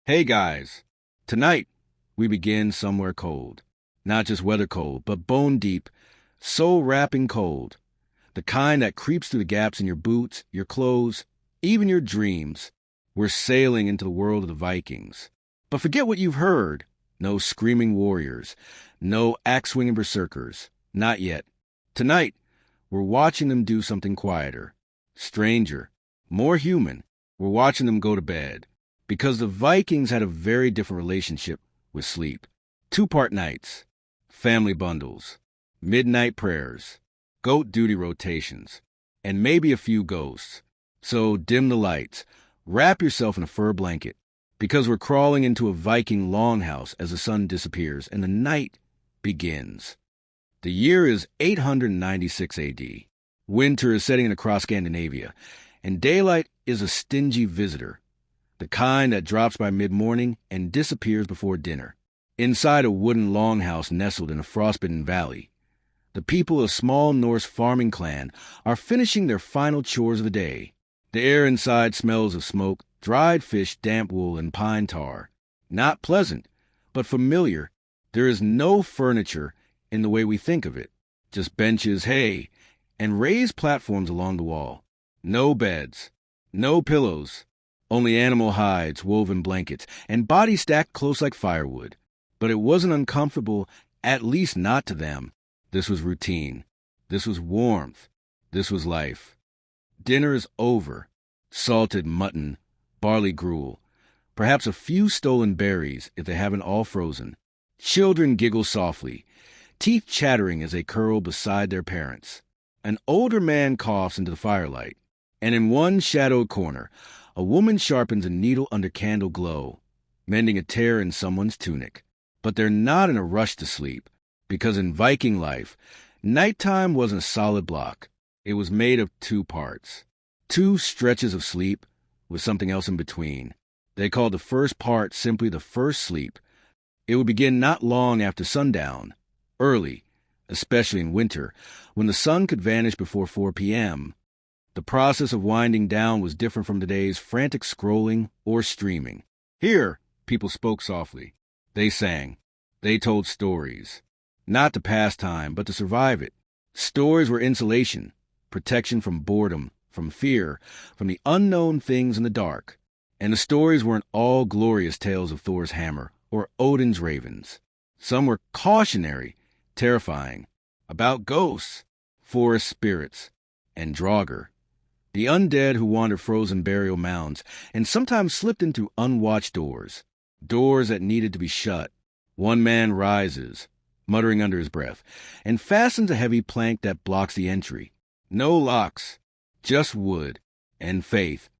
Hey guys, tonight we begin somewhere cold. Not just weather cold, but bone deep, soul wrapping cold. The kind that creeps through the gaps in your boots, your clothes, even your dreams. We're sailing into the world of the Vikings. But forget what you've heard. No screaming warriors, no axe-swinging berserkers. Not yet. Tonight, we're watching them do something quieter, stranger, more human. We're watching them go to bed. Because the Vikings had a very different relationship with sleep. Two-part nights, family bundles, midnight prayers, goat duty rotations, and maybe a few ghosts. So dim the lights, wrap yourself in a fur blanket, because we're crawling into a Viking longhouse as the sun disappears and the night begins. The year is 896 AD. Winter is setting in across Scandinavia, and daylight is a stingy visitor. The kind that drops by mid-morning and disappears before dinner. Inside a wooden longhouse nestled in a frostbitten valley, the people of a small Norse farming clan are finishing their final chores of the day. The air inside smells of smoke, dried fish, damp wool, and pine tar. Not pleasant, but familiar. There is no furniture in the way we think of it. Just benches, hay, and raised platforms along the wall. No beds, no pillows. Only animal hides, woven blankets, and bodies stacked close like firewood. But it wasn't uncomfortable, at least not to them. This was routine. This was warmth. This was life. Dinner is over. Salted mutton, barley gruel, perhaps a few stolen berries if they haven't all frozen. Children giggle softly, teeth chattering as they curl beside their parents. An older man coughs into the firelight, and in one shadowed corner, a woman sharpens a needle under candle glow, mending a tear in someone's tunic. But they're not in a rush to sleep, because in Viking life, nighttime wasn't a solid block. It was made of two parts. Two stretches of sleep with something else in between. They called the first part simply the first sleep. It would begin not long after sundown, early, especially in winter, when the sun could vanish before 4 p.m., The process of winding down was different from today's frantic scrolling or streaming. Here, people spoke softly. They sang. They told stories. Not to pass time, but to survive it. Stories were insulation, protection from boredom, from fear, from the unknown things in the dark. And the stories weren't all glorious tales of Thor's hammer or Odin's ravens. Some were cautionary, terrifying, about ghosts, forest spirits, and Draugr, the undead who wander frozen burial mounds and sometimes slipped into unwatched doors, doors that needed to be shut. One man rises, muttering under his breath, and fastens a heavy plank that blocks the entry. No locks, just wood and faith.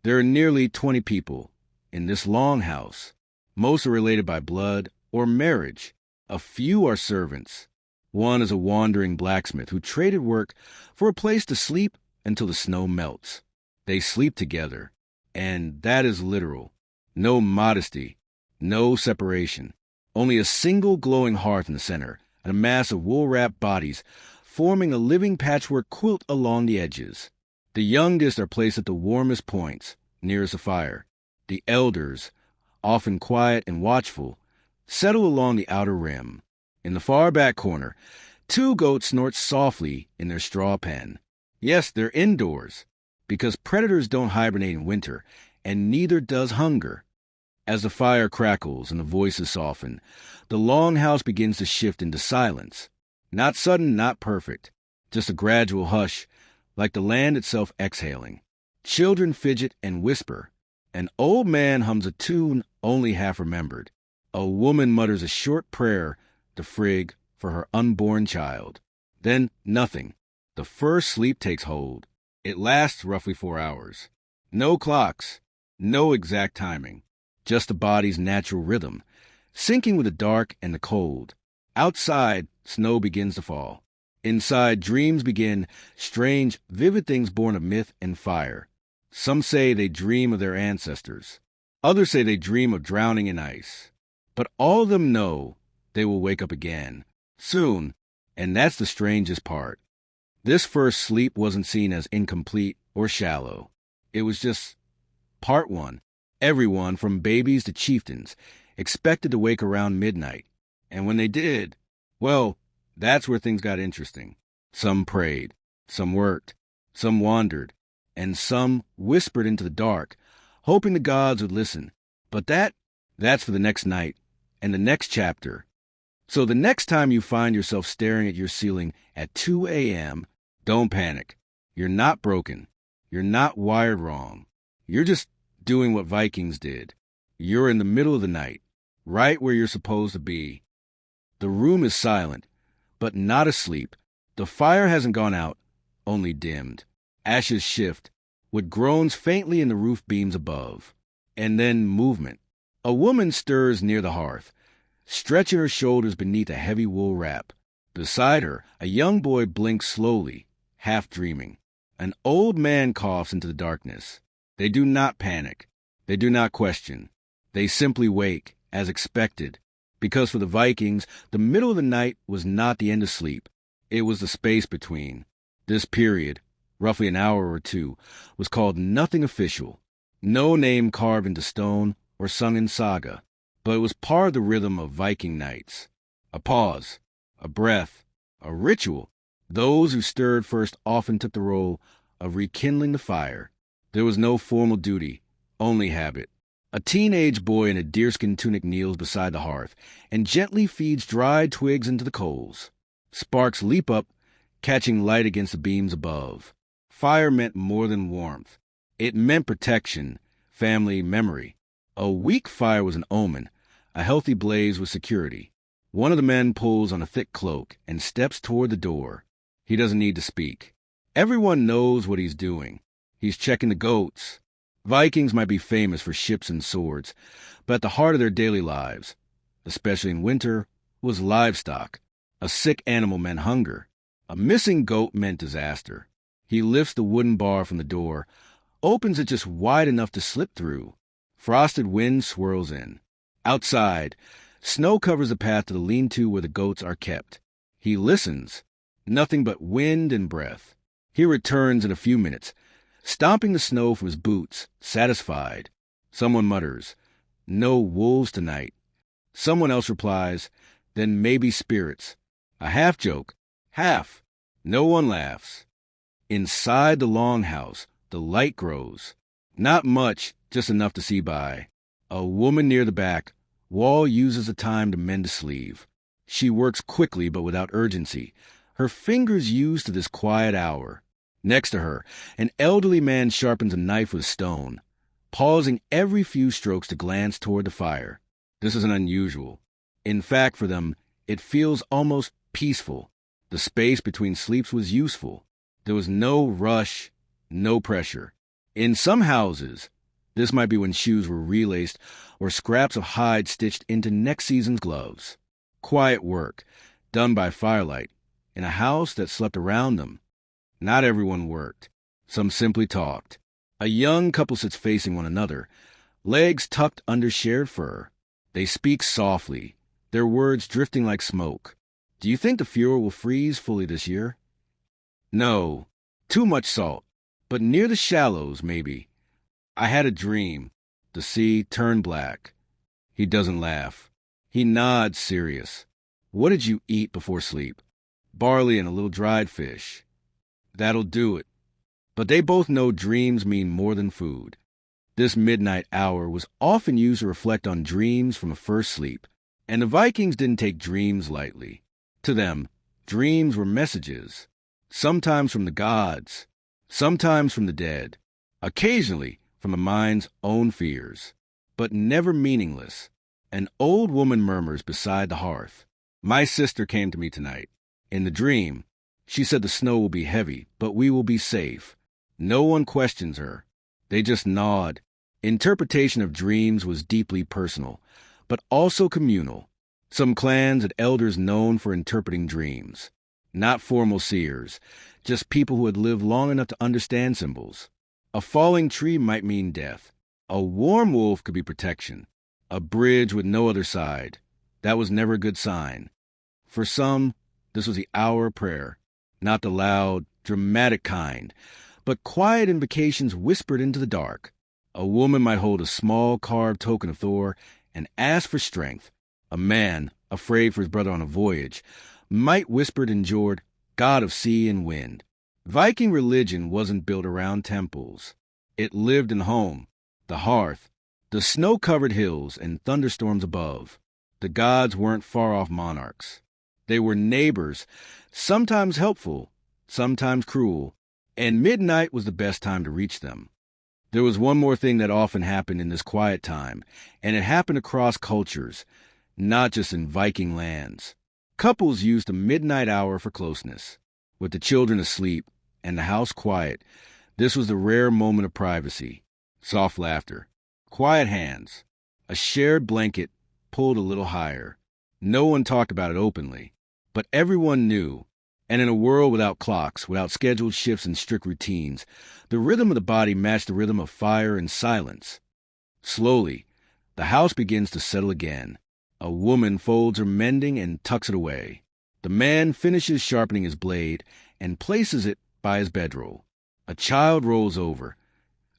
There are nearly 20 people in this longhouse. Most are related by blood or marriage. A few are servants. One is a wandering blacksmith who traded work for a place to sleep until the snow melts. They sleep together, and that is literal. No modesty, no separation. Only a single glowing hearth in the center, and a mass of wool-wrapped bodies forming a living patchwork quilt along the edges. The youngest are placed at the warmest points, nearest the fire. The elders, often quiet and watchful, settle along the outer rim. In the far back corner, two goats snort softly in their straw pen. Yes, they're indoors, because predators don't hibernate in winter, and neither does hunger. As the fire crackles and the voices soften, the longhouse begins to shift into silence. Not sudden, not perfect, just a gradual hush, like the land itself exhaling. Children fidget and whisper. An old man hums a tune only half remembered. A woman mutters a short prayer to Frigg for her unborn child. Then nothing. The first sleep takes hold. It lasts roughly 4 hours. No clocks, no exact timing, just the body's natural rhythm, syncing with the dark and the cold. Outside, snow begins to fall. Inside, dreams begin, strange, vivid things born of myth and fire. Some say they dream of their ancestors. Others say they dream of drowning in ice. But all of them know they will wake up again, soon, and that's the strangest part. This first sleep wasn't seen as incomplete or shallow. It was just part one. Everyone, from babies to chieftains, expected to wake around midnight. And when they did, well, that's where things got interesting. Some prayed, some worked, some wandered, and some whispered into the dark, hoping the gods would listen. But that's for the next night and the next chapter. So the next time you find yourself staring at your ceiling at 2 a.m., don't panic. You're not broken. You're not wired wrong. You're just doing what Vikings did. You're in the middle of the night, right where you're supposed to be. The room is silent, but not asleep. The fire hasn't gone out, only dimmed. Ashes shift, with groans faintly in the roof beams above. And then movement. A woman stirs near the hearth, stretching her shoulders beneath a heavy wool wrap. Beside her, a young boy blinks slowly, half dreaming. An old man coughs into the darkness. They do not panic. They do not question. They simply wake, as expected, because for the Vikings, the middle of the night was not the end of sleep. It was the space between. This period, roughly an hour or two, was called nothing official. No name carved into stone or sung in saga, but it was part of the rhythm of Viking nights. A pause, a breath, a ritual. Those who stirred first often took the role of rekindling the fire. There was no formal duty, only habit. A teenage boy in a deerskin tunic kneels beside the hearth and gently feeds dried twigs into the coals. Sparks leap up, catching light against the beams above. Fire meant more than warmth. It meant protection, family, memory. A weak fire was an omen. A healthy blaze was security. One of the men pulls on a thick cloak and steps toward the door. He doesn't need to speak. Everyone knows what he's doing. He's checking the goats. Vikings might be famous for ships and swords, but at the heart of their daily lives, especially in winter, was livestock. A sick animal meant hunger. A missing goat meant disaster. He lifts the wooden bar from the door, opens it just wide enough to slip through. Frosted wind swirls in. Outside, snow covers the path to the lean-to where the goats are kept. He listens. Nothing but wind and breath. He returns in a few minutes, stomping the snow from his boots, satisfied. Someone mutters, "No wolves tonight." Someone else replies, "Then maybe spirits." A half joke. Half. No one laughs. Inside the longhouse, the light grows. Not much, just enough to see by. A woman near the back wall uses the time to mend a sleeve. She works quickly but without urgency, her fingers used to this quiet hour. Next to her, an elderly man sharpens a knife with stone, pausing every few strokes to glance toward the fire. This isn't unusual. In fact, for them, it feels almost peaceful. The space between sleeps was useful. There was no rush, no pressure. In some houses, this might be when shoes were relaced or scraps of hide stitched into next season's gloves. Quiet work, done by firelight, in a house that slept around them. Not everyone worked. Some simply talked. A young couple sits facing one another, legs tucked under shared fur. They speak softly, their words drifting like smoke. "Do you think the fjord will freeze fully this year?" "No, too much salt, but near the shallows, maybe. I had a dream. The sea turned black." He doesn't laugh. He nods, serious. "What did you eat before sleep?" "Barley and a little dried fish." "That'll do it." But they both know dreams mean more than food. This midnight hour was often used to reflect on dreams from a first sleep, and the Vikings didn't take dreams lightly. To them, dreams were messages, sometimes from the gods, sometimes from the dead, occasionally from the mind's own fears, but never meaningless. An old woman murmurs beside the hearth, "My sister came to me tonight. In the dream, she said the snow will be heavy, but we will be safe." No one questions her. They just nod. Interpretation of dreams was deeply personal, but also communal. Some clans had elders known for interpreting dreams. Not formal seers, just people who had lived long enough to understand symbols. A falling tree might mean death. A warm wolf could be protection. A bridge with no other side. That was never a good sign. For some, this was the hour of prayer. Not the loud, dramatic kind, but quiet invocations whispered into the dark. A woman might hold a small carved token of Thor and ask for strength. A man, afraid for his brother on a voyage, might whisper to Njord, god of sea and wind. Viking religion wasn't built around temples. It lived in home, the hearth, the snow-covered hills and thunderstorms above. The gods weren't far-off monarchs. They were neighbors, sometimes helpful, sometimes cruel, and midnight was the best time to reach them. There was one more thing that often happened in this quiet time, and it happened across cultures, not just in Viking lands. Couples used the midnight hour for closeness. With the children asleep and the house quiet, this was the rare moment of privacy. Soft laughter, quiet hands, a shared blanket pulled a little higher. No one talked about it openly, but everyone knew. And in a world without clocks, without scheduled shifts and strict routines, the rhythm of the body matched the rhythm of fire and silence. Slowly, the house begins to settle again. A woman folds her mending and tucks it away. The man finishes sharpening his blade and places it by his bedroll. A child rolls over,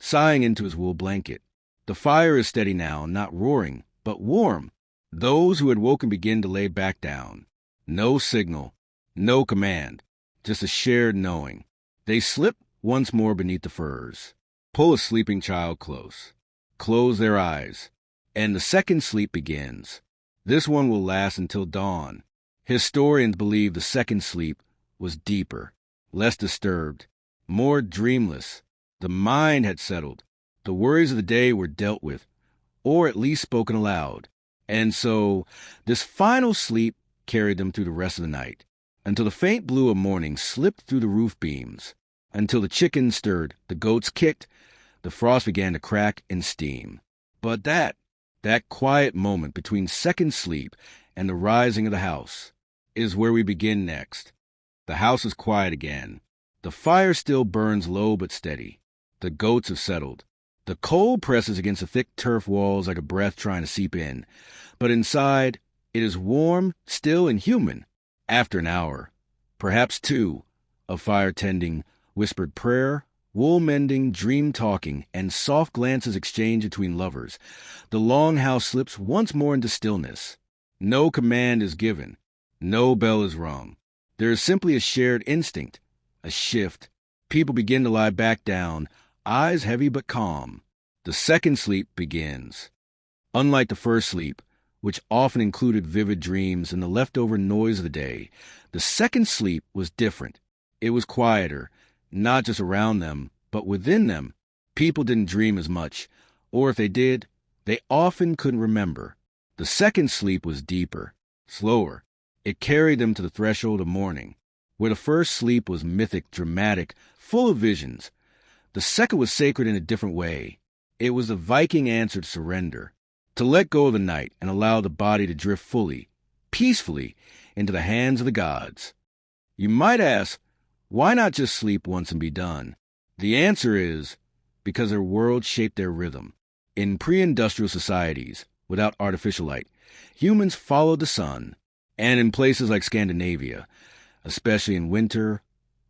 sighing into his wool blanket. The fire is steady now, not roaring, but warm. Those who had woken begin to lay back down. No signal, no command, just a shared knowing. They slip once more beneath the furs, pull a sleeping child close, close their eyes, and the second sleep begins. This one will last until dawn. Historians believe the second sleep was deeper, less disturbed, more dreamless. The mind had settled. The worries of the day were dealt with, or at least spoken aloud. And so this final sleep carried them through the rest of the night, until the faint blue of morning slipped through the roof beams, until the chickens stirred, the goats kicked, the frost began to crack and steam. But that quiet moment between second sleep and the rising of the house is where we begin next. The house is quiet again. The fire still burns low but steady. The goats have settled. The cold presses against the thick turf walls like a breath trying to seep in. But inside, it is warm, still, and human. After an hour, perhaps two, of fire tending, whispered prayer, wool mending, dream talking, and soft glances exchanged between lovers, the Longhouse slips once more into stillness. No command is given. No bell is rung. There is simply a shared instinct, a shift. People begin to lie back down, eyes heavy but calm. The second sleep begins. Unlike the first sleep, which often included vivid dreams and the leftover noise of the day, the second sleep was different. It was quieter, not just around them, but within them. People didn't dream as much, or if they did, they often couldn't remember. The second sleep was deeper, slower. It carried them to the threshold of morning. Where the first sleep was mythic, dramatic, full of visions, the second was sacred in a different way. It was the Viking answer to surrender, to let go of the night and allow the body to drift fully, peacefully, into the hands of the gods. You might ask, why not just sleep once and be done? The answer is, because their world shaped their rhythm. In pre-industrial societies, without artificial light, humans followed the sun. And in places like Scandinavia, especially in winter,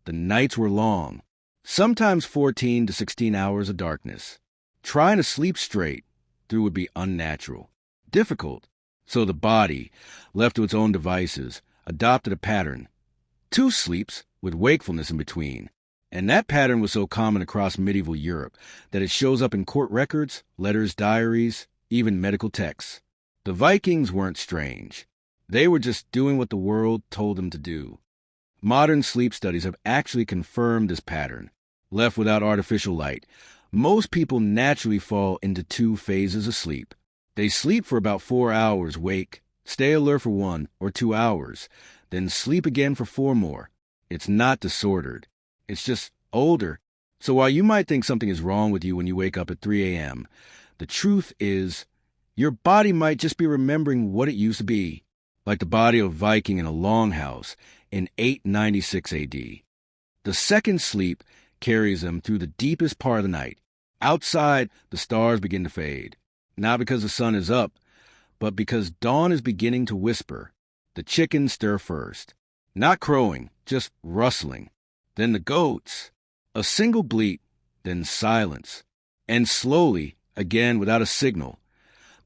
the nights were long, sometimes 14 to 16 hours of darkness. Trying to sleep straight through would be unnatural, difficult. So the body, left to its own devices, adopted a pattern. 2 sleeps with wakefulness in between. And that pattern was so common across medieval Europe that it shows up in court records, letters, diaries, even medical texts. The Vikings weren't strange. They were just doing what the world told them to do. Modern sleep studies have actually confirmed this pattern. Left without artificial light, most people naturally fall into 2 phases of sleep. They sleep for about 4 hours, wake, stay alert for 1 or 2 hours, then sleep again for 4 more. It's not disordered. It's just older. So while you might think something is wrong with you when you wake up at 3 a.m., the truth is your body might just be remembering what it used to be. Like the body of a Viking in a Longhouse in 896 A.D. The second sleep carries them through the deepest part of the night. Outside, the stars begin to fade, not because the sun is up, but because dawn is beginning to whisper. The chickens stir first, not crowing, just rustling. Then the goats, a single bleat, then silence. And slowly, again without a signal,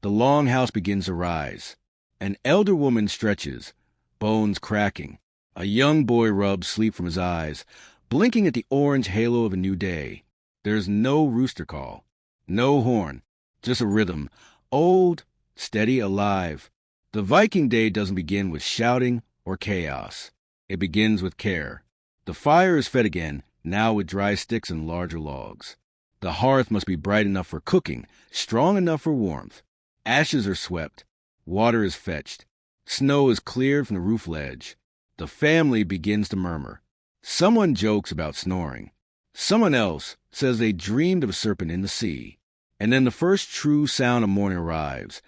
the longhouse begins to rise. An elder woman stretches, bones cracking. A young boy rubs sleep from his eyes, blinking at the orange halo of a new day. There's no rooster call, no horn, just a rhythm, old, steady, alive. The Viking day doesn't begin with shouting or chaos. It begins with care. The fire is fed again, now with dry sticks and larger logs. The hearth must be bright enough for cooking, strong enough for warmth. Ashes are swept. Water is fetched. Snow is cleared from the roof ledge. The family begins to murmur. Someone jokes about snoring. Someone else says they dreamed of a serpent in the sea. And then the first true sound of morning arrives,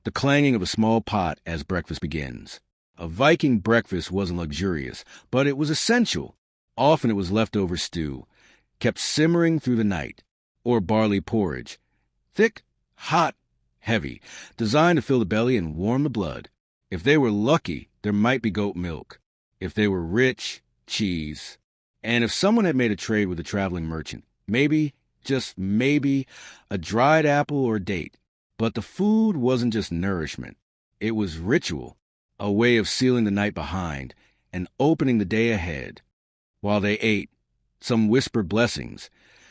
the clanging of a small pot as breakfast begins. A Viking breakfast wasn't luxurious, but it was essential. Often it was leftover stew, kept simmering through the night, or barley porridge, thick, hot, heavy, designed to fill the belly and warm the blood. If they were lucky, there might be goat milk. If they were rich, cheese. And if someone had made a trade with a traveling merchant, maybe, just maybe, a dried apple or date. But the food wasn't just nourishment. It was ritual, a way of sealing the night behind and opening the day ahead. While they ate, some whispered blessings,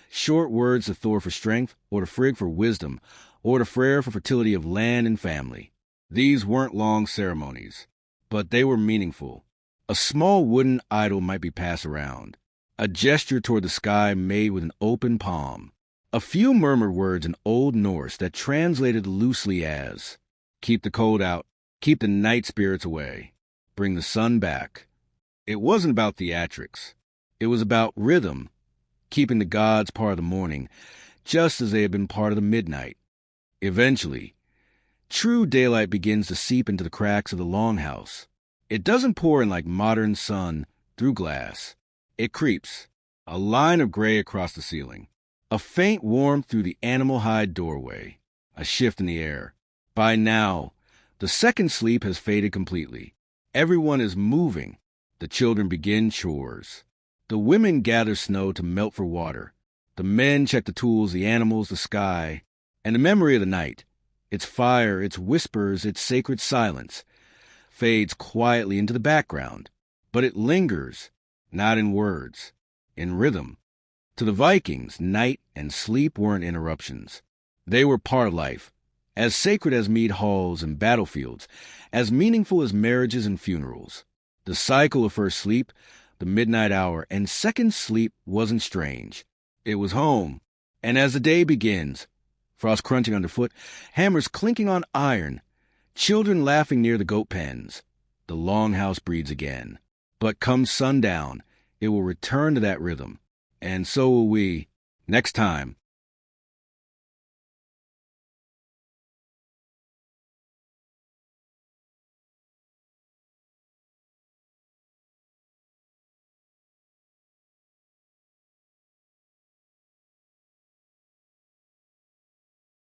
short words to Thor for strength, or to Frigg for wisdom, or to Freyr for fertility of land and family. These weren't long ceremonies, but they were meaningful. A small wooden idol might be passed around, a gesture toward the sky made with an open palm. A few murmured words in Old Norse that translated loosely as, keep the cold out, keep the night spirits away, bring the sun back. It wasn't about theatrics. It was about rhythm, keeping the gods part of the morning, just as they had been part of the midnight. Eventually, true daylight begins to seep into the cracks of the longhouse. It doesn't pour in like modern sun through glass. It creeps, a line of gray across the ceiling, a faint warmth through the animal hide doorway, a shift in the air. By now, the second sleep has faded completely. Everyone is moving. The children begin chores. The women gather snow to melt for water. The men check the tools, the animals, the sky, and the memory of the night, its fire, its whispers, its sacred silence, fades quietly into the background, but it lingers, not in words, in rhythm. To the Vikings, night and sleep weren't interruptions. They were part of life, as sacred as mead halls and battlefields, as meaningful as marriages and funerals. The cycle of first sleep, the midnight hour, and second sleep wasn't strange. It was home. And as the day begins, frost crunching underfoot, hammers clinking on iron, children laughing near the goat pens, the longhouse breathes again. But come sundown, it will return to that rhythm. And so will we, next time,